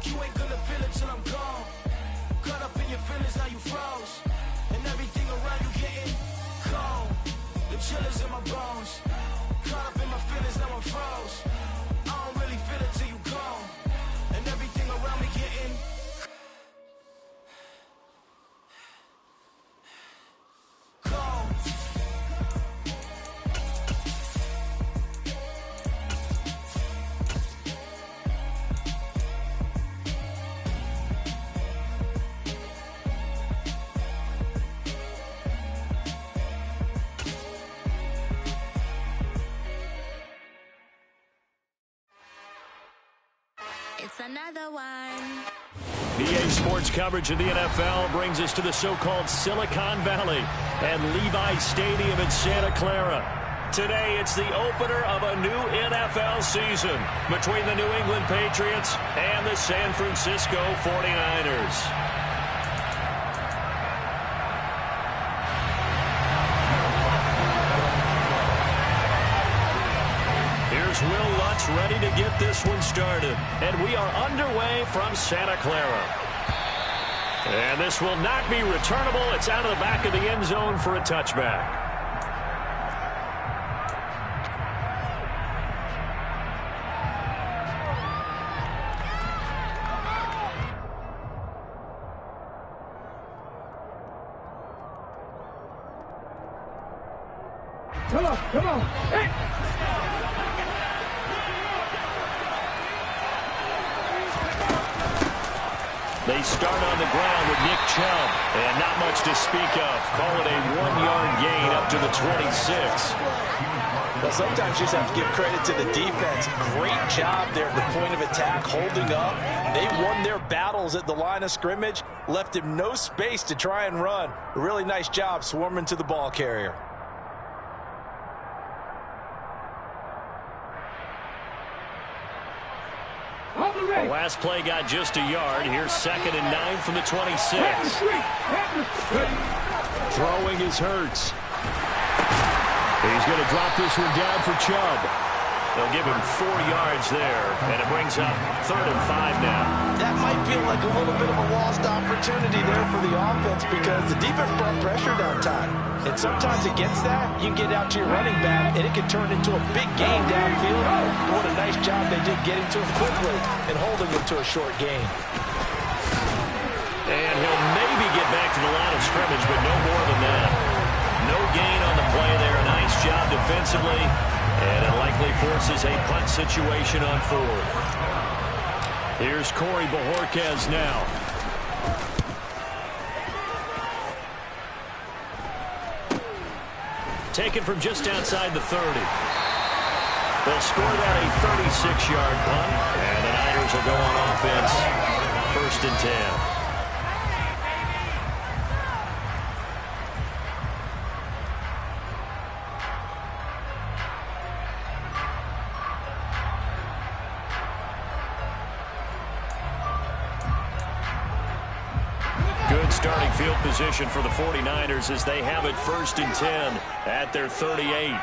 You ain't gonna feel it till I'm gone. Caught up in your feelings, now you froze. And everything around you getting cold. The chill is in my bones. Caught up in my feelings, now I'm froze. I don't really feel it till you gone. And everything around me getting cold. It's another one. EA Sports coverage of the NFL brings us to the so-called Silicon Valley and Levi Stadium in Santa Clara. Today, it's the opener of a new NFL season between the New England Patriots and the San Francisco 49ers. Here's Will Lutz ready to get this one started. And we are underway from Santa Clara. And this will not be returnable. It's out of the back of the end zone for a touchback. Come on. Hey. They start on the ground with Nick Chubb, and not much to speak of. Call it a 1-yard gain up to the 26. Well, sometimes you just have to give credit to the defense. Great job there at the point of attack, holding up. They won their battles at the line of scrimmage, left him no space to try and run. A really nice job swarming to the ball carrier. The last play got just a yard. Here's 2nd and 9 from the 26. Throwing is Hurts. He's going to drop this one down for Chubb. They'll give him 4 yards there, and it brings up 3rd and 5 now. That might feel like a little bit of a lost opportunity there for the offense because the defense brought pressure down time. And sometimes against that, you can get out to your running back, and it can turn into a big gain downfield. But what a nice job they did getting to him quickly and holding him to a short gain. And he'll maybe get back to the line of scrimmage, but no more than that. No gain on the play there. Nice job defensively. And it likely forces a punt situation on 4th. Here's Corey Bojorquez now. Taken from just outside the 30. They'll score that a 36-yard punt. And the Niners will go on offense. 1st and 10. Good starting field position for the 49ers as they have it 1st and 10 at their 38.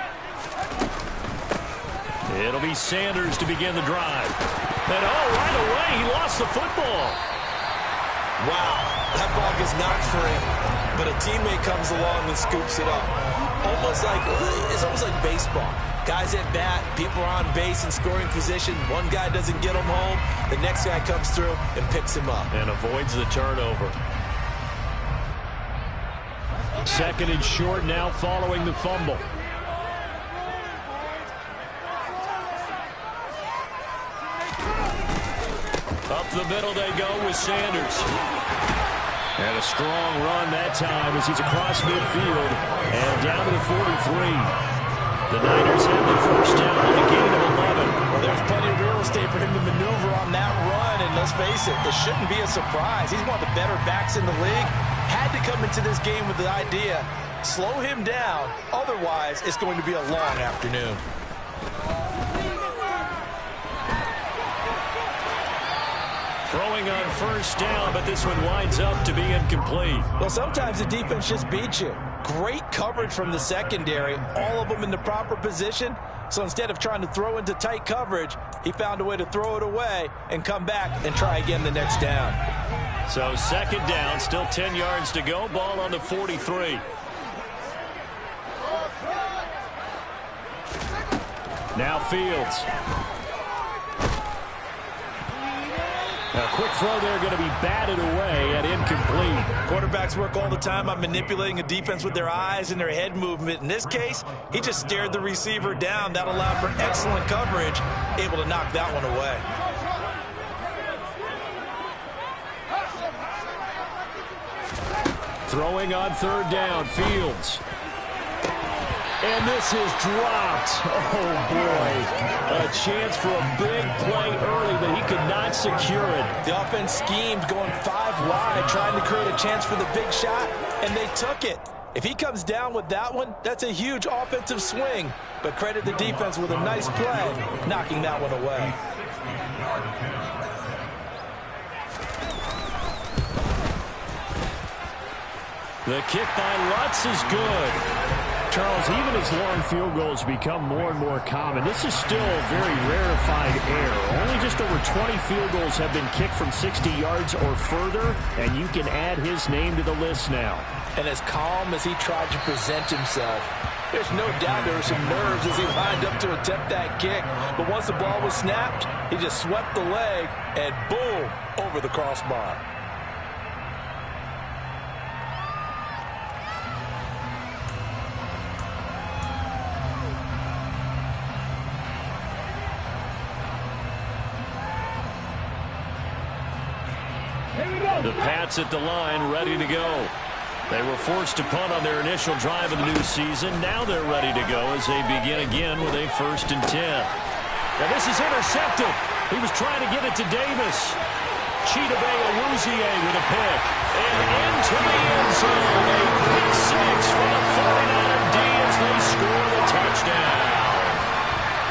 It'll be Sanders to begin the drive. And right away, he lost the football. Wow, that ball gets knocked free, but a teammate comes along and scoops it up. It's almost like baseball. Guys at bat, people are on base in scoring position. One guy doesn't get him home. The next guy comes through and picks him up. And avoids the turnover. 2nd and short now following the fumble. Up the middle they go with Sanders. And a strong run that time as he's across midfield and down to the 43. The Niners have the 1st down on a gain of 11. Well, there's plenty of real estate for him to maneuver on that run, and let's face it, this shouldn't be a surprise. He's one of the better backs in the league. Had to come into this game with the idea, slow him down, otherwise it's going to be a long afternoon. Throwing on 1st down, but this one winds up to be incomplete. Well, sometimes the defense just beats you. Great coverage from the secondary, all of them in the proper position, So instead of trying to throw into tight coverage, he found a way to throw it away and come back and try again the next down. So second down, still 10 yards to go. Ball on the 43. Now Fields. A quick throw there, going to be batted away at incomplete. Quarterbacks work all the time on manipulating a defense with their eyes and their head movement. In this case, he just stared the receiver down. That allowed for excellent coverage, able to knock that one away. Throwing on third down, Fields. And this is dropped. Oh, boy. A chance for a big play early, but he could not secure it. The offense schemed going 5 wide, trying to create a chance for the big shot, and they took it. If he comes down with that one, that's a huge offensive swing. But credit the defense with a nice play, knocking that one away. The kick by Lutz is good. Charles, even as long field goals become more and more common, this is still a very rarefied air. Only just over 20 field goals have been kicked from 60 yards or further, and you can add his name to the list now. And as calm as he tried to present himself, there's no doubt there were some nerves as he lined up to attempt that kick. But once the ball was snapped, he just swept the leg and boom, over the crossbar. The Pats at the line, ready to go. They were forced to punt on their initial drive of the new season. Now they're ready to go as they begin again with a 1st and 10. Now this is intercepted. He was trying to get it to Davis. Chidobe Awuzie with a pick. And into the end zone. A pick 6 for the 49er D as they score the touchdown.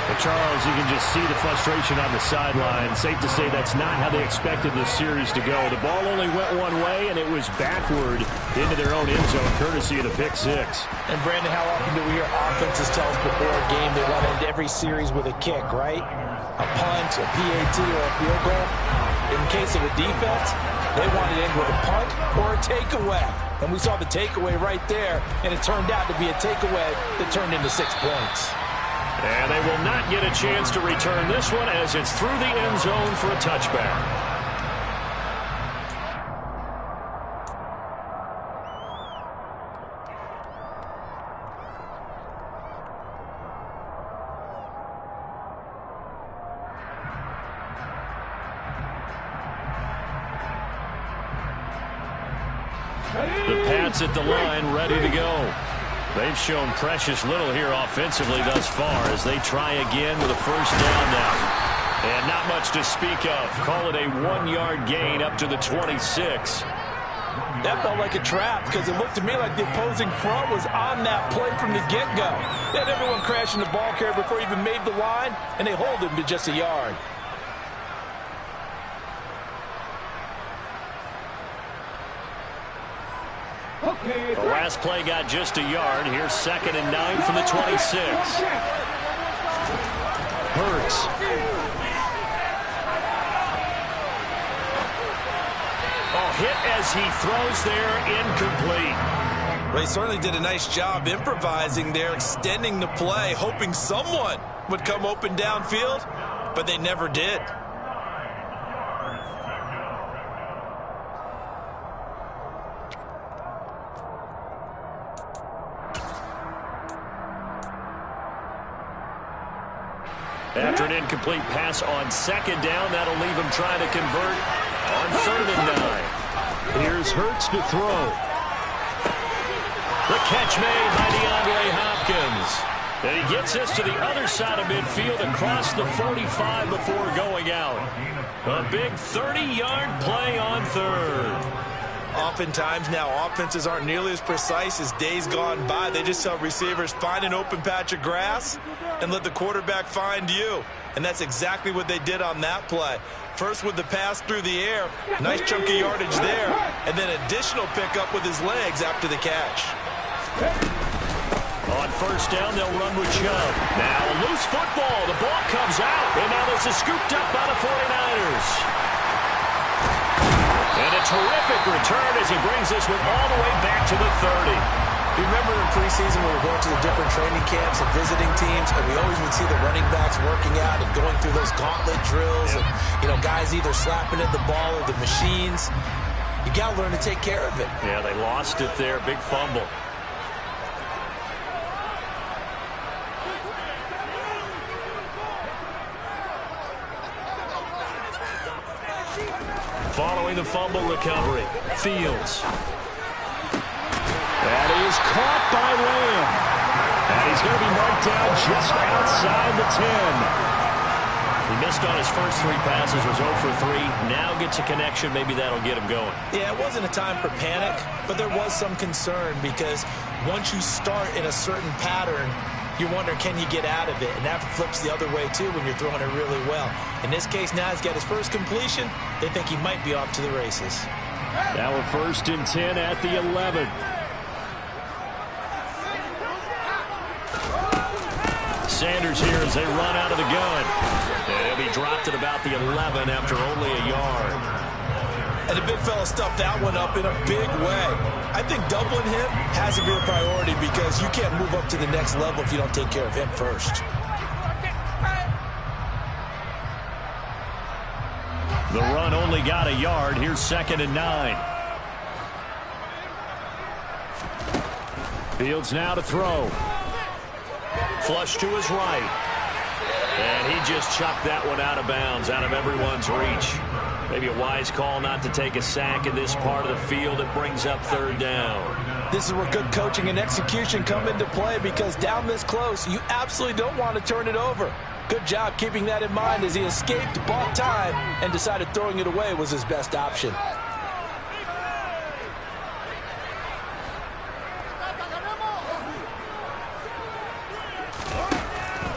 But Charles, you can just see the frustration on the sideline. Safe to say that's not how they expected this series to go. The ball only went one way, and it was backward into their own end zone, courtesy of the pick 6. And, Brandon, how often do we hear offenses tell us before a game they want to end every series with a kick, right? A punt, a PAT, or a field goal. In case of a defense, they want to end with a punt or a takeaway. And we saw the takeaway right there, and it turned out to be a takeaway that turned into 6 points. And they will not get a chance to return this one as it's through the end zone for a touchback. The Pats at the line, ready to go. They've shown precious little here offensively thus far as they try again with a 1st down now. And not much to speak of. Call it a 1-yard gain up to the 26. That felt like a trap because it looked to me like the opposing front was on that play from the get-go. They had everyone crashing the ball carrier before he even made the line, and they hold him to just a yard. The last play got just a yard. Here's 2nd and 9 from the 26. Hurts. Hit as he throws there, incomplete. Well, he certainly did a nice job improvising there, extending the play, hoping someone would come open downfield, but they never did. After an incomplete pass on 2nd down, that'll leave him trying to convert on 3rd and 9. Here's Hurts to throw. The catch made by DeAndre Hopkins. And he gets this to the other side of midfield across the 45 before going out. A big 30-yard play on 3rd. Oftentimes now offenses aren't nearly as precise as days gone by. They just tell receivers, find an open patch of grass and let the quarterback find you. And that's exactly what they did on that play. First with the pass through the air, nice chunk of yardage there, and then additional pickup with his legs after the catch. On first down, they'll run with Chubb. Now a loose football. The ball comes out. And now this is scooped up by the 49ers. And a terrific return as he brings this one all the way back to the 30. You remember in preseason when we were going to the different training camps and visiting teams, and we always would see the running backs working out and going through those gauntlet drills, and, you know, guys either slapping at the ball or the machines. You got to learn to take care of it. Yeah, they lost it there. Big fumble. Following the fumble recovery, Fields. That is caught by Lamb. And he's going to be marked down just outside the 10. He missed on his first 3 passes, was 0 for 3. Now gets a connection. Maybe that'll get him going. Yeah, it wasn't a time for panic, but there was some concern because once you start in a certain pattern, you wonder, can you get out of it? And that flips the other way, too, when you're throwing it really well. In this case, now he's got his first completion. They think he might be off to the races. Now a 1st and 10 at the 11. Sanders here as they run out of the gun. And he'll be dropped at about the 11 after only a yard. And the big fella stuffed that one up in a big way. I think doubling him has to be a priority because you can't move up to the next level if you don't take care of him first. The run only got a yard. Here's 2nd and 9. Fields now to throw. Flush to his right. And he just chucked that one out of bounds, out of everyone's reach. Maybe a wise call not to take a sack in this part of the field. It brings up 3rd down. This is where good coaching and execution come into play because down this close, you absolutely don't want to turn it over. Good job keeping that in mind as he escaped, bought time, and decided throwing it away was his best option.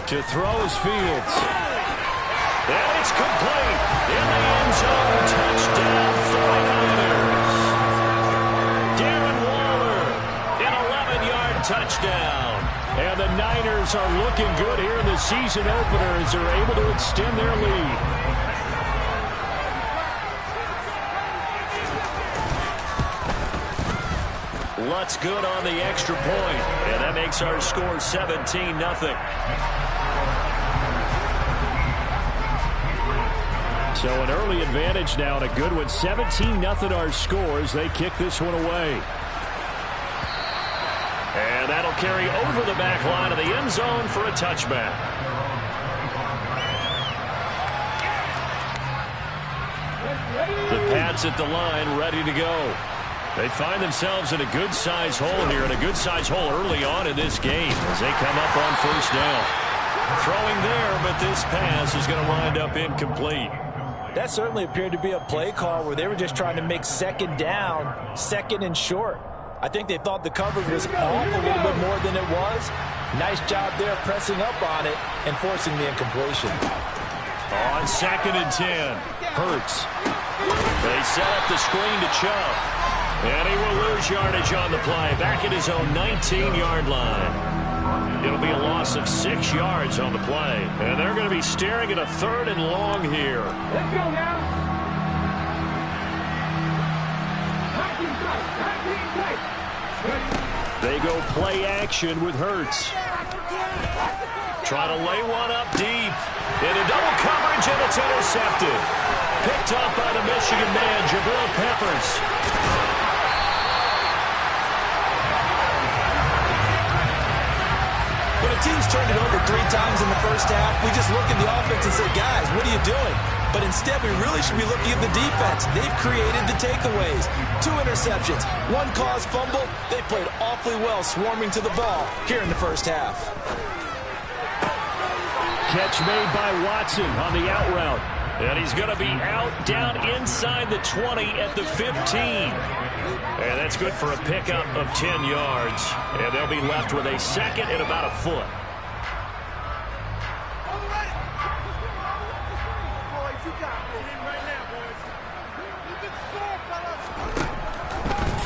To throw is Fields. And it's complete. In the end zone, touchdown 49ers. Darren Waller, an 11-yard touchdown. And the Niners are looking good here in the season opener as they're able to extend their lead. Lutz good on the extra point. And that makes our score 17-0. So an early advantage now and a good one. 17-0 our scores. They kick this one away. And that'll carry over the back line of the end zone for a touchback. The Pats at the line ready to go. They find themselves in a good-sized hole here, and a good-sized hole early on in this game as they come up on 1st down. Throwing there, but this pass is going to wind up incomplete. That certainly appeared to be a play call where they were just trying to make 2nd down, 2nd and short. I think they thought the coverage was off a little bit more than it was. Nice job there pressing up on it and forcing the incompletion. On 2nd and 10, Hurts. They set up the screen to Chubb. And he will lose yardage on the play, back at his own 19-yard line. It'll be a loss of 6 yards on the play. And they're going to be staring at a 3rd and long here. Let's go now. 19 tight. They go play action with Hurts. Try to lay one up deep. Into double coverage, and it's intercepted. Picked off by the Michigan man, Jabril Peppers. When a team's turned it over 3 times in the first half, we just look at the offense and say, guys, what are you doing? But instead, we really should be looking at the defense. They've created the takeaways. 2 interceptions, 1 caused fumble. They played awfully well swarming to the ball here in the first half. Catch made by Watson on the out route. And he's going to be out down inside the 20 at the 15. And that's good for a pickup of 10 yards. And they'll be left with a 2nd and about a foot.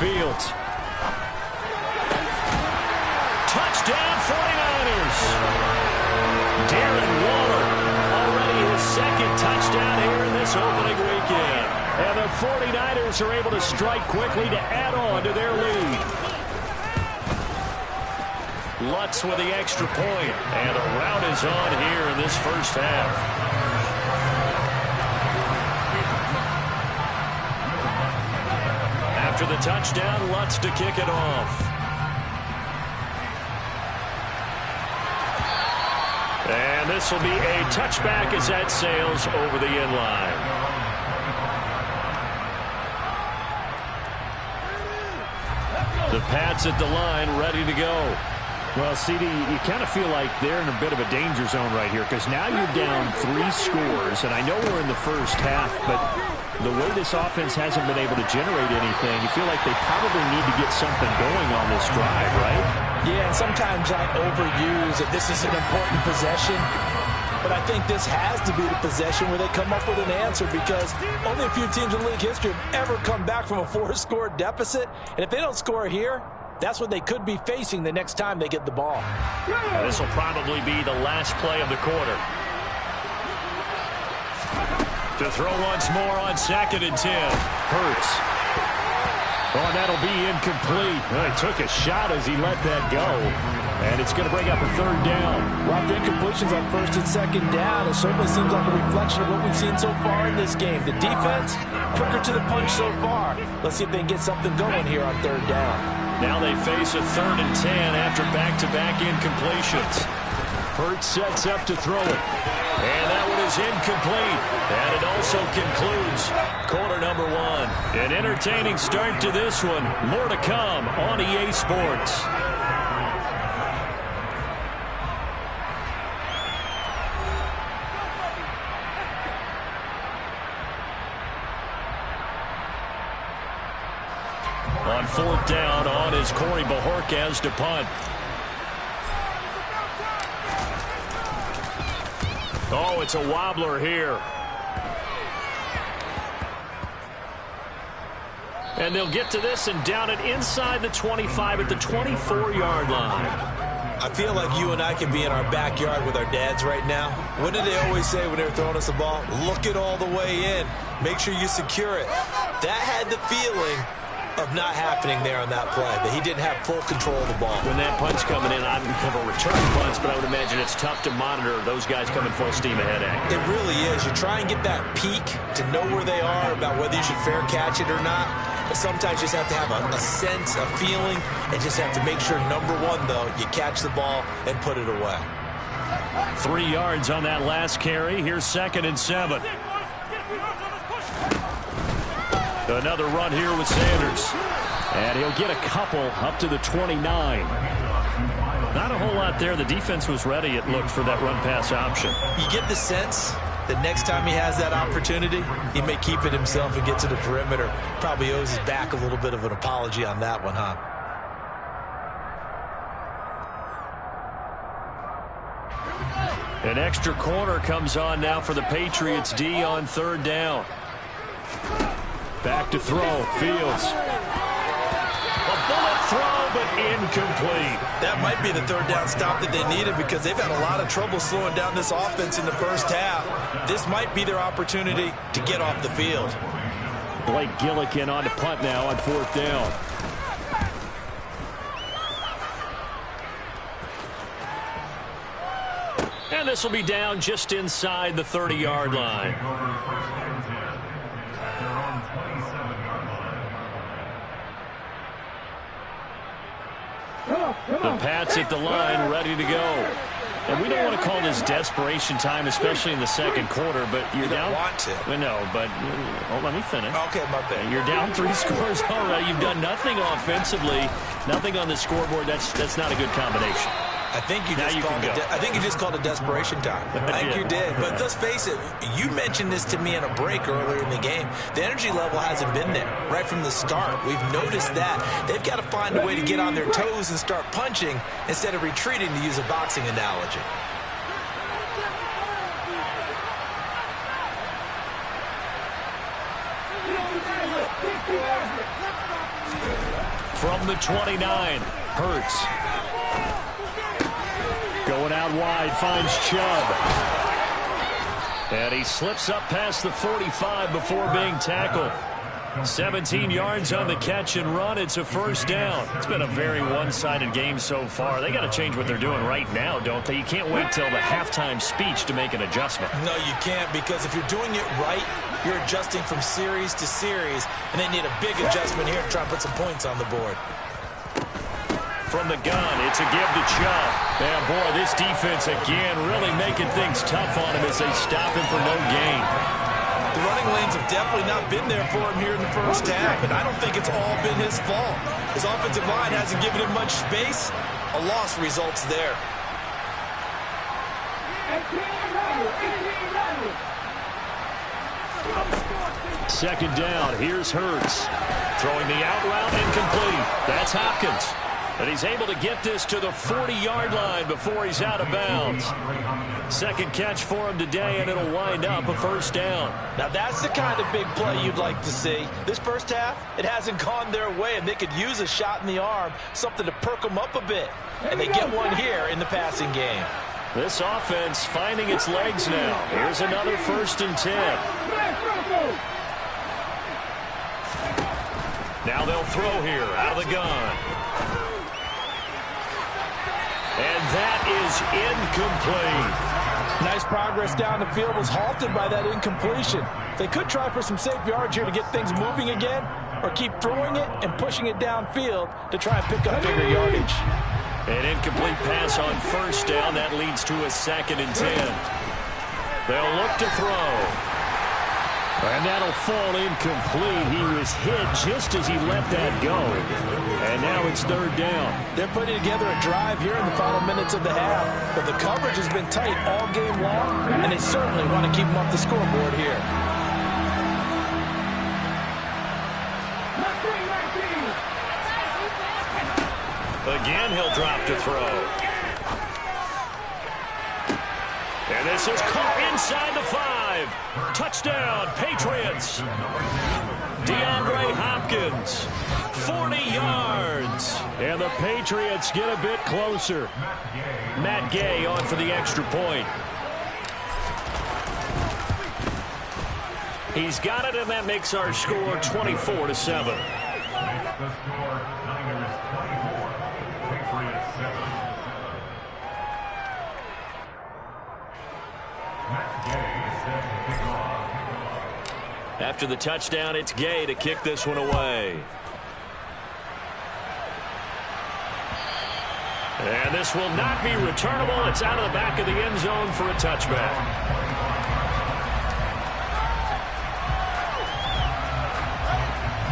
Fields. Touchdown touchdown here in this opening weekend. And the 49ers are able to strike quickly to add on to their lead. Lutz with the extra point, and a rout is on here in this first half. After the touchdown, Lutz to kick it off. And this will be a touchback as that sails over the end line. The Pats at the line, ready to go. Well, CD, you kind of feel like they're in a bit of a danger zone right here because now you're down 3 scores, and I know we're in the first half, but the way this offense hasn't been able to generate anything, you feel like they probably need to get something going on this drive, right? Yeah, and sometimes I overuse that this is an important possession, but I think this has to be the possession where they come up with an answer because only a few teams in league history have ever come back from a 4-score deficit, and if they don't score here, that's what they could be facing the next time they get the ball. This will probably be the last play of the quarter. To throw once more on 2nd and 10. Hurts. Oh, and that'll be incomplete. Well, he took a shot as he let that go. And it's going to bring up a 3rd down. Rough incompletions on 1st and 2nd down. It certainly seems like a reflection of what we've seen so far in this game. The defense, quicker to the punch so far. Let's see if they can get something going here on 3rd down. Now they face a 3rd and 10 after back-to-back incompletions. Hurts sets up to throw it. And that one is incomplete. And it also concludes quarter number 1. An entertaining start to this one. More to come on EA Sports. On 4th down, on is Corey Bajorquez to punt. Oh, it's a wobbler here. And they'll get to this and down it inside the 25 at the 24-yard line. I feel like you and I can be in our backyard with our dads right now. What did they always say when they were throwing us the ball? Look it all the way in. Make sure you secure it. That had the feeling of not happening there on that play, that he didn't have full control of the ball. When that punt's coming in, I don't have a return punch, but I would imagine it's tough to monitor those guys coming full steam ahead at you. It really is. You try and get that peek to know where they are about whether you should fair catch it or not. But sometimes you just have to have a sense, a feeling, and just have to make sure, number 1, though, you catch the ball and put it away. 3 yards on that last carry. Here's 2nd and 7. Another run here with Sanders. And he'll get a couple up to the 29. Not a whole lot there. The defense was ready, it looked, for that run-pass option. You get the sense that next time he has that opportunity, he may keep it himself and get to the perimeter. Probably owes his back a little bit of an apology on that one, huh? An extra corner comes on now for the Patriots D on 3rd down. Back to throw. Fields. A bullet throw, but incomplete. That might be the 3rd down stop that they needed because they've had a lot of trouble slowing down this offense in the first half. This might be their opportunity to get off the field. Blake Gillikin on to punt now on 4th down. And this will be down just inside the 30-yard line. The Pats at the line, ready to go. And we don't want to call this desperation time, especially in the 2nd quarter, but you're down. You don't want to. No, but let me finish. Okay, my bad. You're down 3 scores already. You've done nothing offensively, nothing on the scoreboard. That's not a good combination. I think you just called it desperation time. I think you did. But let's face it, you mentioned this to me in a break earlier in the game. The energy level hasn't been there right from the start. We've noticed that. They've got to find a way to get on their toes and start punching instead of retreating, to use a boxing analogy. From the 29, Hurts. Going out wide, finds Chubb. And he slips up past the 45 before being tackled. 17 yards on the catch and run. It's a first down. It's been a very one-sided game so far. They got to change what they're doing right now, don't they? You can't wait till the halftime speech to make an adjustment. No, you can't, because if you're doing it right, you're adjusting from series to series, and they need a big adjustment here to try and put some points on the board. From the gun, it's a give to Chubb. And boy, this defense again really making things tough on him as they stop him for no gain. The running lanes have definitely not been there for him here in the first half, and I don't think it's all been his fault. His offensive line hasn't given him much space. A loss results there. Second down, here's Hurts. Throwing the out route, incomplete. That's Hopkins. And he's able to get this to the 40-yard line before he's out of bounds. Second catch for him today, and it'll wind up a first down. Now that's the kind of big play you'd like to see. This first half, it hasn't gone their way, and they could use a shot in the arm, something to perk them up a bit. And they get one here in the passing game. This offense finding its legs now. Here's another 1st and 10. Now they'll throw here out of the gun. And that is incomplete. Nice progress down the field was halted by that incompletion. They could try for some safe yards here to get things moving again, or keep throwing it and pushing it downfield to try and pick up bigger yardage. An incomplete pass on first down. That leads to a 2nd and 10. They'll look to throw. And that'll fall incomplete. He was hit just as he let that go. And now it's 3rd down. They're putting together a drive here in the final minutes of the half. But the coverage has been tight all game long, and they certainly want to keep them off the scoreboard here. Again, he'll drop to throw. And this is caught inside the 5. Touchdown, Patriots. DeAndre Hopkins, 40 yards. And the Patriots get a bit closer. Matt Gay on for the extra point. He's got it, and that makes our score 24-7. After the touchdown, it's Gay to kick this one away. And this will not be returnable. It's out of the back of the end zone for a touchback.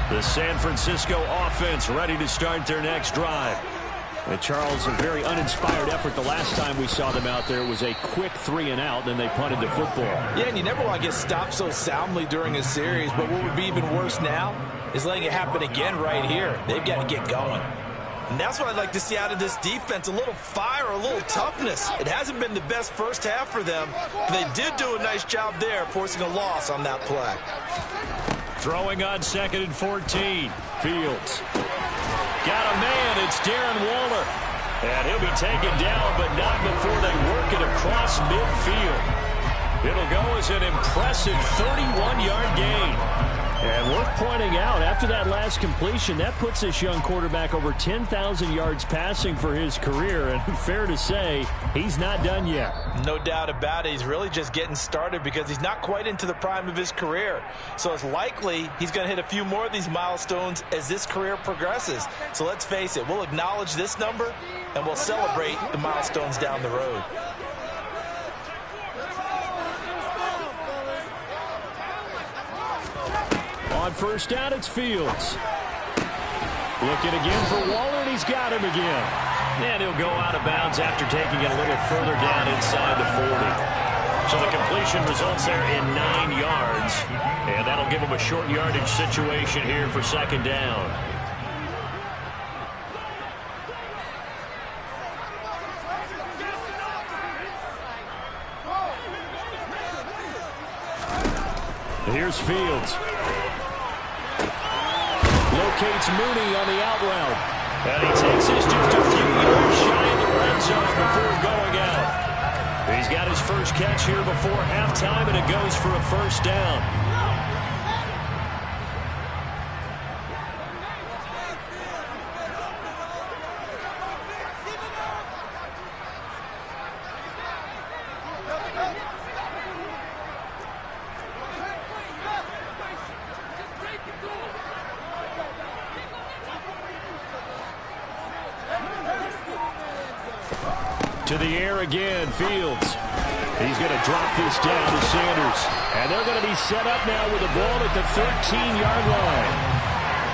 The San Francisco offense ready to start their next drive. And Charles, a very uninspired effort the last time we saw them out there. It was a quick 3-and-out, then they punted the football. Yeah, and you never want to get stopped so soundly during a series, but what would be even worse now is letting it happen again right here. They've got to get going. And that's what I'd like to see out of this defense, a little fire, a little toughness. It hasn't been the best first half for them, but they did do a nice job there, forcing a loss on that play. Throwing on 2nd and 14. Fields. Got a man. It's Darren Waller. And he'll be taken down, but not before they work it across midfield. It'll go as an impressive 31-yard gain. And worth pointing out, after that last completion, that puts this young quarterback over 10,000 yards passing for his career. And fair to say, he's not done yet. No doubt about it. He's really just getting started because he's not quite into the prime of his career. So it's likely he's going to hit a few more of these milestones as this career progresses. So let's face it, we'll acknowledge this number and we'll celebrate the milestones down the road. On first down, it's Fields. Looking again for Waller, and he's got him again. And he'll go out of bounds after taking it a little further down inside the 40. So the completion results there in 9 yards. And that'll give him a short yardage situation here for 2nd down. Here's Fields. Locates Mooney on the out route. And he takes this just a few yards shy of the red zone before going out. He's got his first catch here before halftime, and it goes for a first down. To the air again, Fields. He's going to drop this down to Sanders. And they're going to be set up now with the ball at the 13-yard line.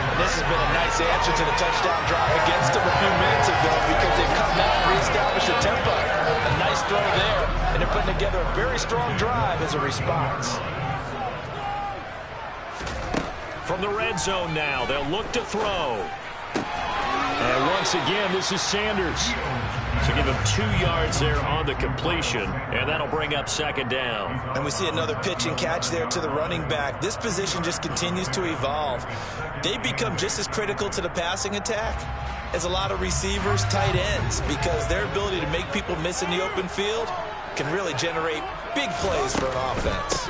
And this has been a nice answer to the touchdown drive against them a few minutes ago because they've come back and reestablished the tempo. A nice throw there, and they're putting together a very strong drive as a response. From the red zone now, they'll look to throw. And once again, this is Sanders. So give him 2 yards there on the completion, and that'll bring up second down. And we see another pitch and catch there to the running back. This position just continues to evolve. They become just as critical to the passing attack as a lot of receivers, tight ends, because their ability to make people miss in the open field can really generate big plays for an offense.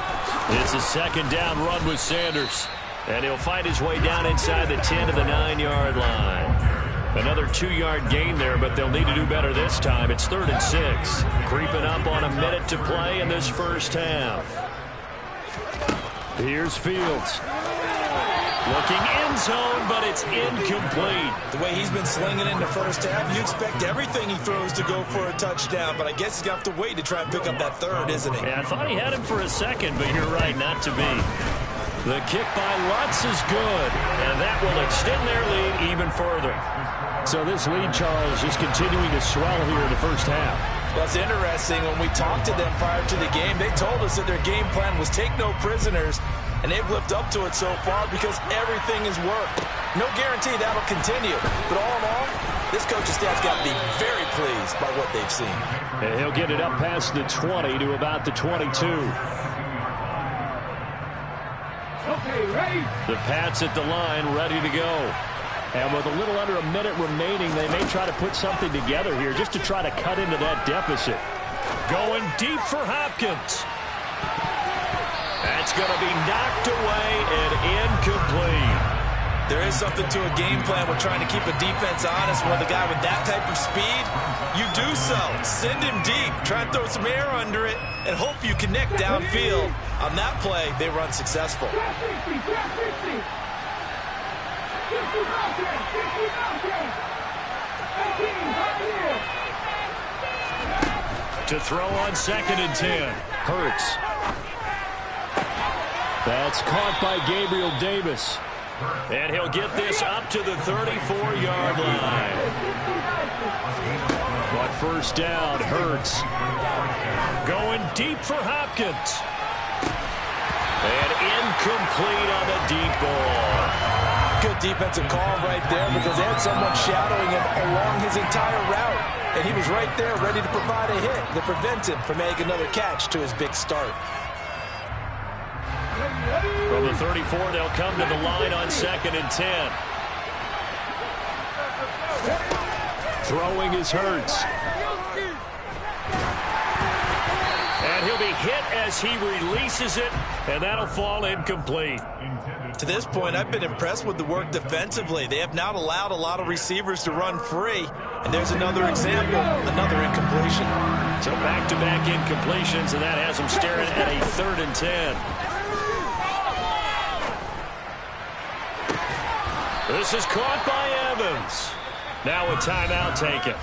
It's a second down run with Sanders, and he'll find his way down inside the 10 to the 9-yard line. Another 2-yard gain there, but they'll need to do better this time. It's 3rd and 6. Creeping up on a minute to play in this first half. Here's Fields. Looking end zone, but it's incomplete. The way he's been slinging in the first half, you expect everything he throws to go for a touchdown, but I guess he's going to have to wait to try and pick up that third, isn't he? Yeah, I thought he had him for a second, but you're right, not to be. The kick by Lutz is good, and that will extend their lead even further. So this lead, Charles, is continuing to swell here in the first half. Well, it's interesting. When we talked to them prior to the game, they told us that their game plan was take no prisoners, and they've lived up to it so far because everything has worked. No guarantee that'll continue, but all in all, this coaching staff's got to be very pleased by what they've seen. And he'll get it up past the 20 to about the 22. Okay, ready? The Pats at the line, ready to go. And with a little under a minute remaining, they may try to put something together here just to try to cut into that deficit. Going deep for Hopkins. That's going to be knocked away and incomplete. There is something to a game plan with trying to keep a defense honest. With a guy with that type of speed, you do so. Send him deep. Try and throw some air under it and hope you connect downfield. On that play, they run successful. To throw on 2nd and 10. Hurts. That's caught by Gabriel Davis. And he'll get this up to the 34-yard line. But first down, Hurts. Going deep for Hopkins. And incomplete on the deep ball. Good defensive call right there because they had someone shadowing him along his entire route. And he was right there ready to provide a hit to prevent him from making another catch to his big start. From the 34, they'll come to the line on 2nd and 10. Throwing is Hurts. And he'll be hit as he releases it, and that'll fall incomplete. To this point, I've been impressed with the work defensively. They have not allowed a lot of receivers to run free. And there's another example, another incompletion. So back-to-back incompletions, and that has them staring at a 3rd and 10. This is caught by Evans. Now a timeout taken.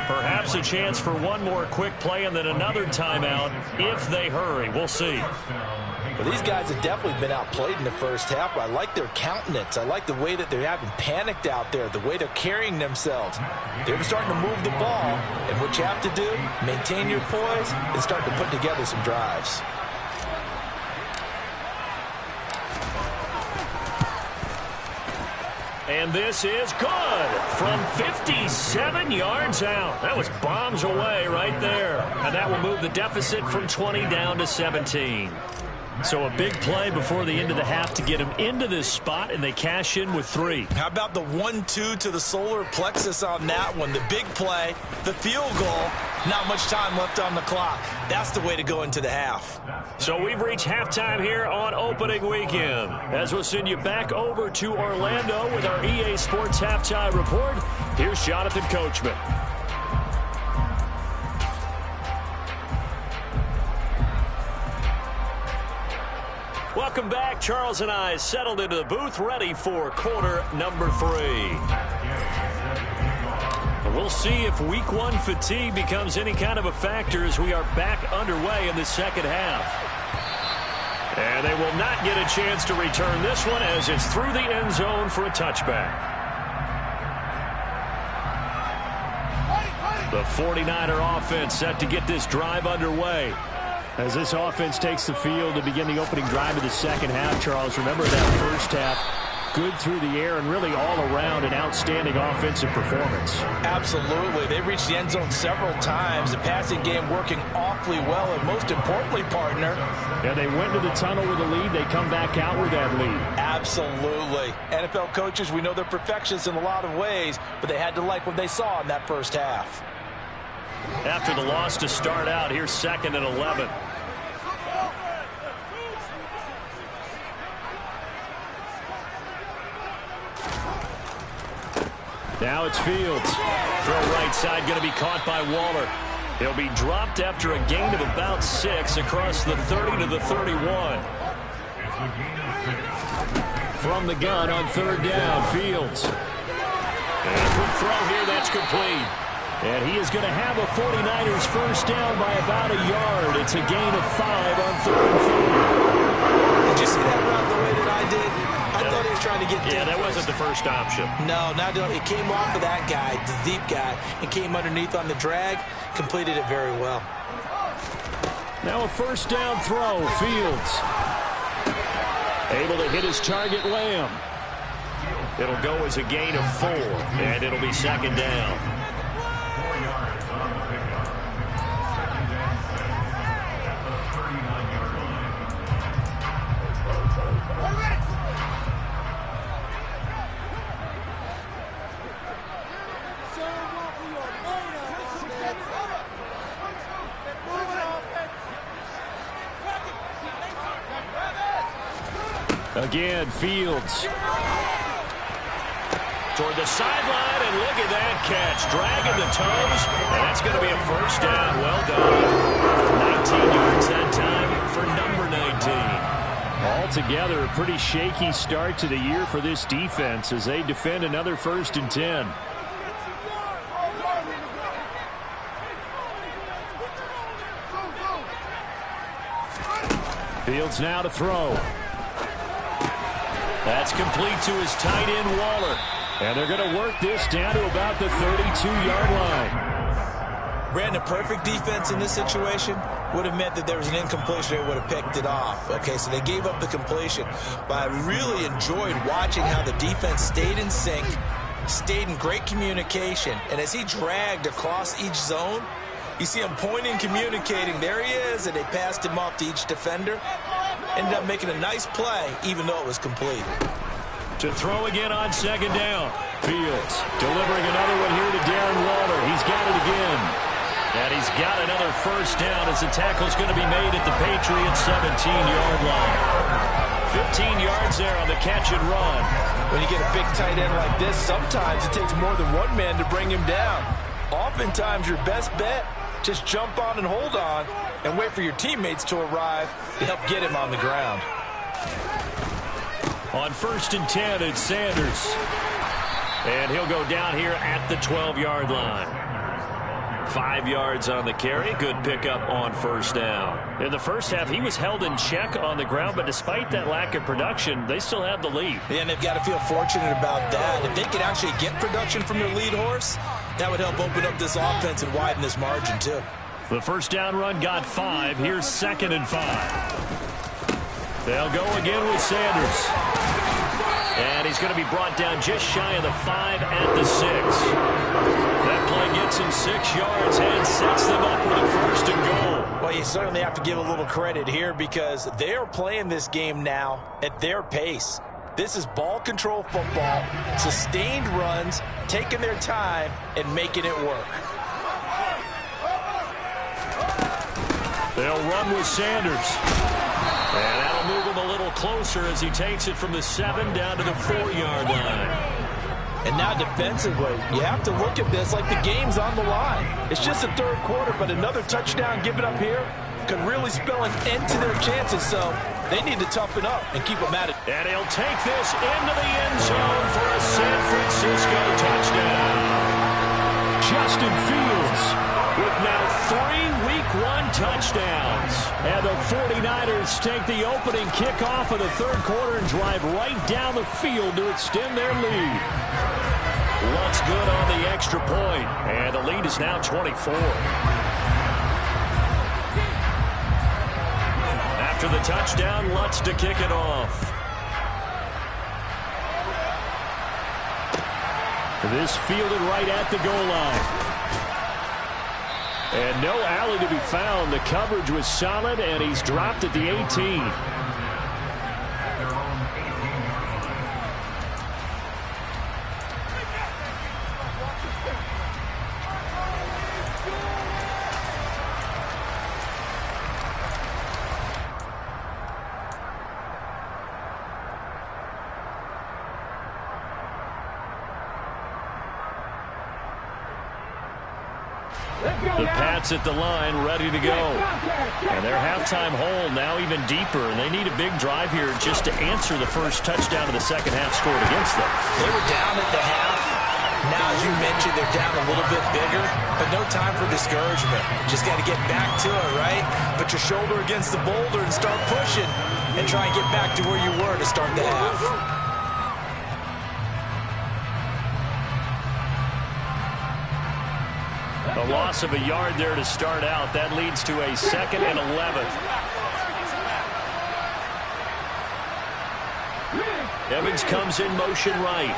Perhaps a chance for one more quick play and then another timeout if they hurry. We'll see. Well, these guys have definitely been outplayed in the first half. I like their countenance. I like the way that they haven't panicked out there, the way they're carrying themselves. They're starting to move the ball, and what you have to do, maintain your poise and start to put together some drives. And this is good from 57 yards out. That was bombs away right there. And that will move the deficit from 20 down to 17. So a big play before the end of the half to get them into this spot, and they cash in with 3. How about the 1-2 to the solar plexus on that one? The big play, the field goal, not much time left on the clock. That's the way to go into the half. So we've reached halftime here on opening weekend. As we'll send you back over to Orlando with our EA Sports Halftime Report, here's Jonathan Coachman. Welcome back. Charles and I settled into the booth, ready for quarter number 3. And we'll see if week 1 fatigue becomes any kind of a factor as we are back underway in the second half. And they will not get a chance to return this one as it's through the end zone for a touchback. The 49er offense set to get this drive underway. As this offense takes the field to begin the opening drive of the second half, Charles, remember that first half, good through the air and really all around an outstanding offensive performance. Absolutely. They reached the end zone several times. The passing game working awfully well, and most importantly, partner. Yeah, they went to the tunnel with a lead. They come back out with that lead. Absolutely. NFL coaches, we know they're perfectionists in a lot of ways, but they had to like what they saw in that first half. After the loss to start out, here's 2nd and 11. Now it's Fields. Throw right side going to be caught by Waller. He'll be dropped after a gain of about 6 across the 30 to the 31. From the gun on 3rd down, Fields. And a quick throw here, that's complete. And he is going to have a 49ers first down by about a yard. It's a gain of 5 on 3rd and 4. Did you see that route the way that I did? I thought he was trying to get deep. Yeah, that wasn't the first option. No, it came off of that guy, the deep guy, and came underneath on the drag, completed it very well. Now a first down throw, Fields. Able to hit his target, Lamb. It'll go as a gain of 4, and it'll be 2nd down. Again, Fields. Toward the sideline, and look at that catch. Dragging the toes, and that's going to be a first down. Well done. 19 yards that time for number 19. Altogether, a pretty shaky start to the year for this defense as they defend another 1st and 10. Fields now to throw. That's complete to his tight end, Waller. And they're going to work this down to about the 32-yard line. Brandon, perfect defense in this situation would have meant that there was an incompletion. They would have picked it off. Okay, so they gave up the completion. But I really enjoyed watching how the defense stayed in sync, stayed in great communication. And as he dragged across each zone, you see him pointing, communicating. There he is, and they passed him off to each defender. Ended up making a nice play, even though it was complete. To throw again on 2nd down. Fields delivering another one here to Darren Waller. He's got it again. And he's got another first down as the tackle's going to be made at the Patriots 17-yard line. 15 yards there on the catch and run. When you get a big tight end like this, sometimes it takes more than one man to bring him down. Oftentimes your best bet, just jump on and hold on and wait for your teammates to arrive to help get him on the ground. On 1st and 10, it's Sanders. And he'll go down here at the 12-yard line. 5 yards on the carry. Good pickup on first down. In the first half, he was held in check on the ground, but despite that lack of production, they still have the lead. Yeah, and they've got to feel fortunate about that. If they could actually get production from their lead horse, that would help open up this offense and widen this margin, too. The first down run got 5. Here's 2nd and 5. They'll go again with Sanders. And he's he's going to be brought down just shy of the 5 at the 6. That play gets him 6 yards and sets them up with a 1st and goal. Well, you certainly have to give a little credit here because they are playing this game now at their pace. This is ball control football, sustained runs, taking their time, and making it work. They'll run with Sanders. And that'll move him a little closer as he takes it from the 7 down to the 4-yard line. And now defensively, you have to look at this like the game's on the line. It's just the 3rd quarter, but another touchdown given up here could really spell an end to their chances, so they need to toughen up and keep them at it. And he'll take this into the end zone for a San Francisco touchdown. Justin Fields with now 3 Week 1 touchdowns. And the 49ers take the opening kickoff of the 3rd quarter and drive right down the field to extend their lead. Lutz good on the extra point, and the lead is now 24. After the touchdown, Lutz to kick it off. This fielded right at the goal line. And no alley to be found. The coverage was solid, and he's dropped at the 18. The Pats at the line, ready to go. And their halftime hole now even deeper, and they need a big drive here just to answer the first touchdown of the second half scored against them. They were down at the half. Now, as you mentioned, they're down a little bit bigger, but no time for discouragement. Just got to get back to it, right? Put your shoulder against the boulder and start pushing and try and get back to where you were to start the half. A loss of a yard there to start out. That leads to a 2nd and 11. Evans comes in motion right.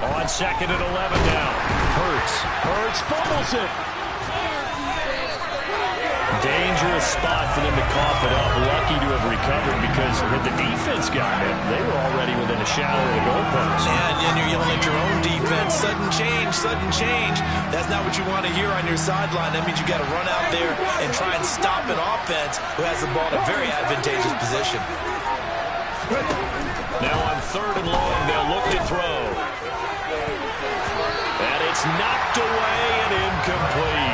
On 2nd and 11 now. Hurts fumbles it. Dangerous spot for them to cough it up. Lucky to have recovered because had the defense gotten it, they were already within a shadow of the goalpost. And you're yelling at your own defense. Sudden change. That's not what you want to hear on your sideline. That means you got to run out there and try and stop an offense who has the ball in a very advantageous position. Now on 3rd and long, they'll look to throw. And it's knocked away and incomplete.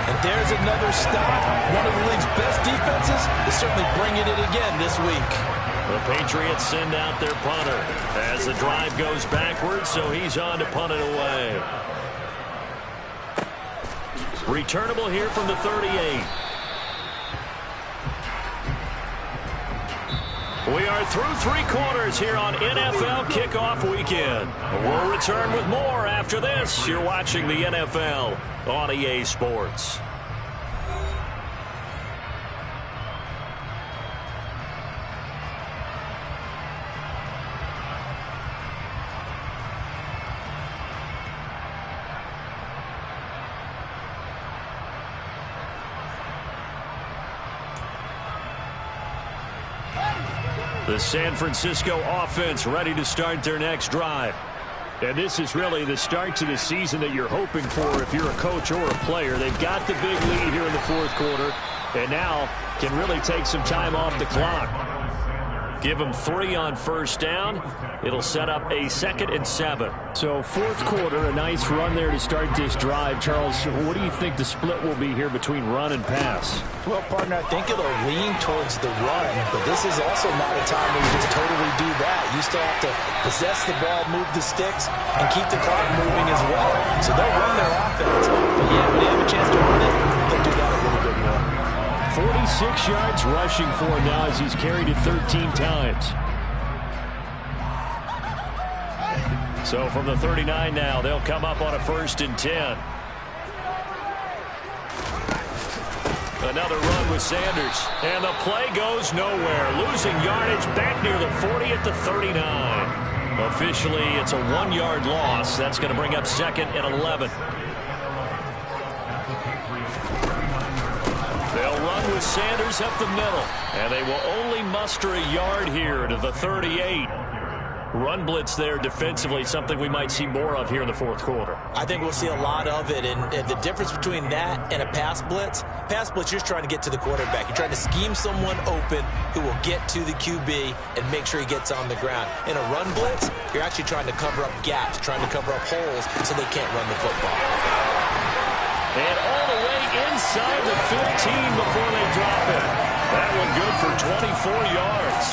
And there's another stop. One of the league's best defenses is certainly bringing it again this week. The Patriots send out their punter as the drive goes backwards, so he's on to punt it away. Returnable here from the 38. We are through 3 quarters here on NFL Kickoff Weekend. We'll return with more after this. You're watching the NFL on EA Sports. The San Francisco offense ready to start their next drive. And this is really the start to the season that you're hoping for if you're a coach or a player. They've got the big lead here in the 4th quarter and now can really take some time off the clock. Give them 3 on 1st down. It'll set up a 2nd and 7. So 4th quarter, a nice run there to start this drive. Charles, what do you think the split will be here between run and pass? Well, partner, I think it'll lean towards the run, but this is also not a time where you just totally do that. You still have to possess the ball, move the sticks, and keep the clock moving as well. So they'll run their offense. But yeah, when they have a chance to run it, they'll do that a little bit more. 46 yards rushing for him now as he's carried it 13 times. So from the 39 now, they'll come up on a 1st and 10. Another run with Sanders. And the play goes nowhere. Losing yardage back near the 40 at the 39. Officially, it's a 1-yard loss. That's going to bring up 2nd and 11. They'll run with Sanders up the middle. And they will only muster a yard here to the 38. Run blitz there defensively, something we might see more of here in the fourth quarter. I think we'll see a lot of it, and the difference between that and a pass blitz, you're just trying to get to the quarterback. You're trying to scheme someone open who will get to the QB and make sure he gets on the ground. In a run blitz, you're actually trying to cover up gaps, trying to cover up holes so they can't run the football. And all the way inside the 15 before they drop it. That one good for 24 yards.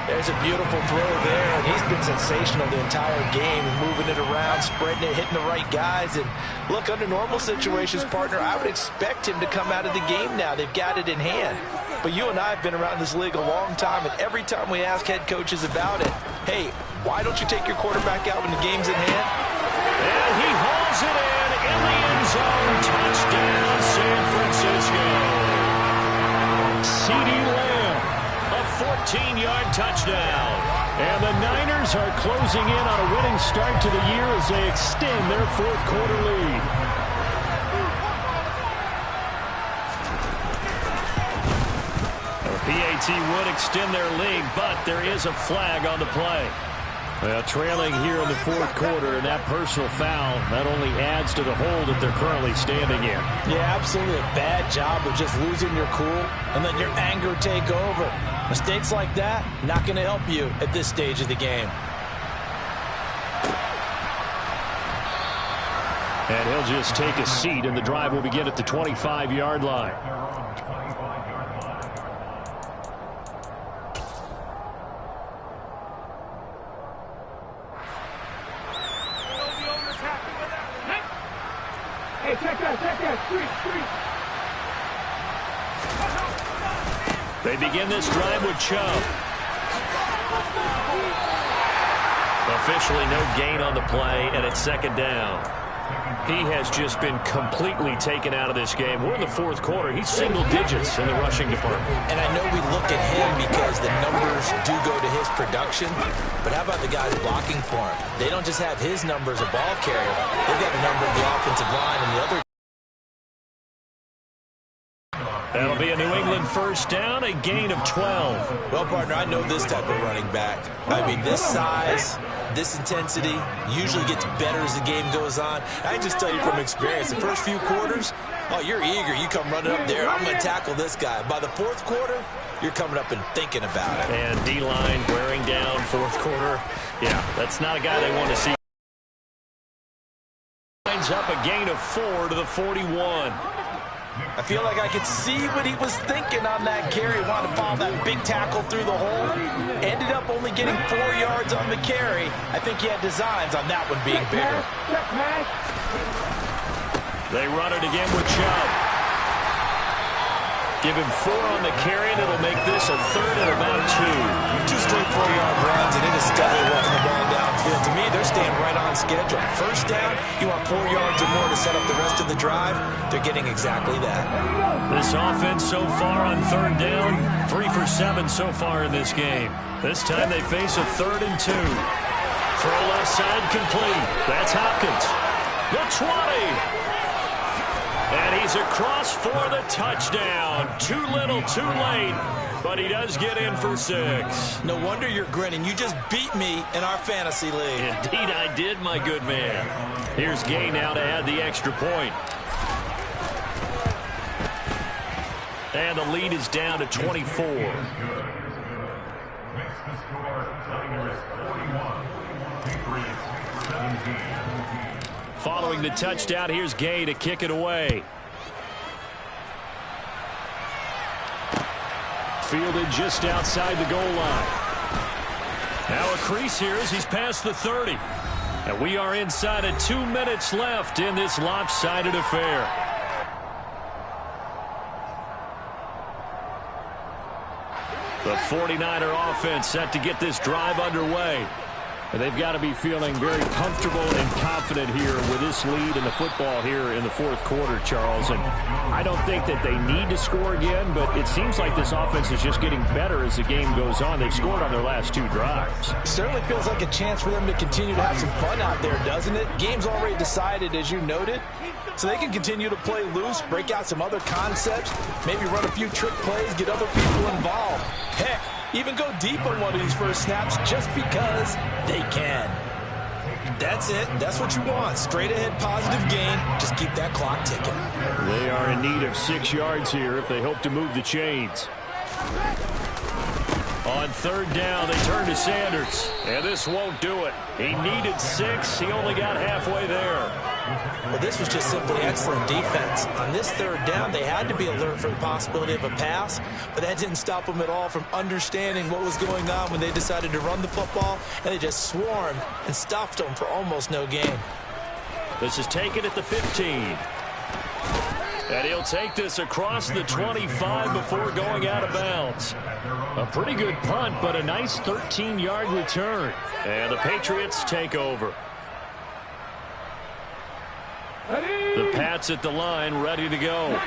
There's a beautiful throw there, and he's been sensational the entire game, moving it around, spreading it, hitting the right guys. And look, under normal situations, partner, I would expect him to come out of the game now. They've got it in hand. But you and I have been around this league a long time, and every time we ask head coaches about it, hey, why don't you take your quarterback out when the game's in hand? And he hauls it in the end zone. Touchdown, San Francisco. CeeDee Lamb. 14-yard touchdown. And the Niners are closing in on a winning start to the year as they extend their fourth quarter lead. The PAT would extend their lead, but there is a flag on the play. Well, trailing here in the fourth quarter, and that personal foul, that only adds to the hole that they're currently standing in. Yeah, absolutely a bad job of just losing your cool and letting your anger take over. Mistakes like that, not going to help you at this stage of the game. And he'll just take a seat, and the drive will begin at the 25-yard line. Hey, check that, street. They begin this drive with Chubb. Officially no gain on the play, and it's 2nd down. He has just been completely taken out of this game. We're in the fourth quarter. He's single digits in the rushing department. And I know we look at him because the numbers do go to his production, but how about the guys blocking for him? They don't just have his number as a ball carrier. They've got a number of the offensive line and the other. That'll be a New England first down, a gain of 12. Well, partner, I know this type of running back. I mean, this size, this intensity usually gets better as the game goes on. I can just tell you from experience, the first few quarters, oh, you're eager. You come running up there, I'm going to tackle this guy. By the fourth quarter, you're coming up and thinking about it. And D-line wearing down fourth quarter. Yeah, that's not a guy they want to see. Lines up a gain of 4 to the 41. I feel like I could see what he was thinking on that carry. Wanted to follow that big tackle through the hole. Ended up only getting 4 yards on the carry. I think he had designs on that one being bigger. They run it again with Chubb. Give him 4 on the carry, and it'll make this a 3rd and about 2. 2 straight 4-yard runs, and it is steadily walking the ball downfield. To me, they're staying right on schedule. First down, you want 4 yards or more to set up the rest of the drive. They're getting exactly that. This offense so far on 3rd down, 3 for 7 so far in this game. This time they face a 3rd and 2. Throw left side complete. That's Hopkins. The 20. And he's across for the touchdown. Too little, too late. But he does get in for 6. No wonder you're grinning. You just beat me in our fantasy league. Indeed I did, my good man. Here's Gay now to add the extra point. And the lead is down to 24. Following the touchdown, here's Gay to kick it away. Fielded just outside the goal line. Now a crease here as he's past the 30. And we are inside of 2 minutes left in this lopsided affair. The 49er offense set to get this drive underway. They've got to be feeling very comfortable and confident here with this lead in the football here in the fourth quarter, Charles. And I don't think that they need to score again, but it seems like this offense is just getting better as the game goes on. They've scored on their last 2 drives. Certainly feels like a chance for them to continue to have some fun out there, doesn't it? Game's already decided, as you noted. So they can continue to play loose, break out some other concepts, maybe run a few trick plays, get other people involved. Heck, even go deep on one of these first snaps just because they can. That's it. That's what you want. Straight ahead positive gain. Just keep that clock ticking. They are in need of 6 yards here if they hope to move the chains. On 3rd down, they turn to Sanders. And this won't do it. He needed 6. He only got halfway there. Well, this was just simply excellent defense. On this 3rd down, they had to be alert for the possibility of a pass, but that didn't stop them at all from understanding what was going on when they decided to run the football, and they just swarmed and stuffed them for almost no gain. This is taken at the 15. And he'll take this across the 25 before going out of bounds. A pretty good punt, but a nice 13-yard return. And the Patriots take over. The Pats at the line, ready to go.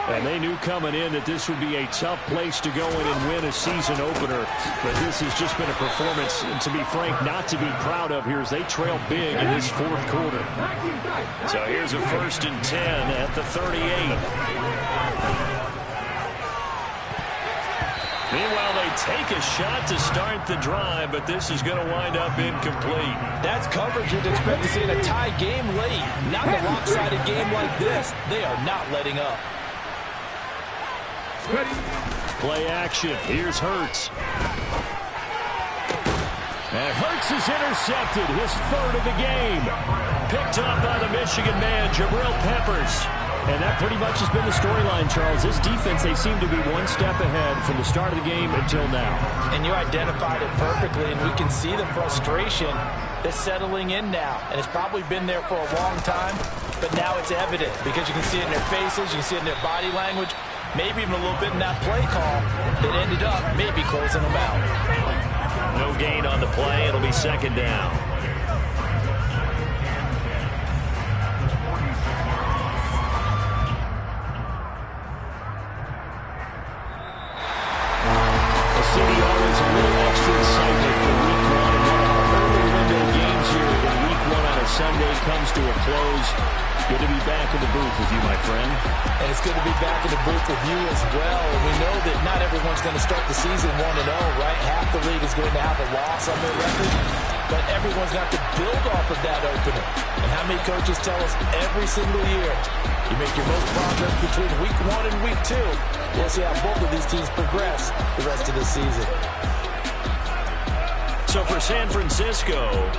And they knew coming in that this would be a tough place to go in and win a season opener. But this has just been a performance, to be frank, not to be proud of here as they trail big in this 4th quarter. So here's a 1st and 10 at the 38. Meanwhile, they take a shot to start the drive, but this is going to wind up incomplete. That's coverage you'd expect to see in a tie game late. Not in a lopsided game like this. They are not letting up. Play action. Here's Hurts. And Hurts is intercepted. His 3rd of the game. Picked up by the Michigan man, Jabril Peppers. And that pretty much has been the storyline, Charles. This defense, they seem to be one step ahead from the start of the game until now. And you identified it perfectly, and we can see the frustration that's settling in now. And it's probably been there for a long time, but now it's evident because you can see it in their faces, you can see it in their body language, maybe even a little bit in that play call that ended up maybe closing them out. No gain on the play. It'll be 2nd down. Sunday comes to a close. Good to be back in the booth with you, my friend. And it's good to be back in the booth with you as well. And we know that not everyone's going to start the season 1-0, right? Half the league is going to have a loss on their record. But everyone's got to build off of that opener. And how many coaches tell us every single year, you make your most progress between week 1 and week 2. We'll see how both of these teams progress the rest of the season. So for San Francisco,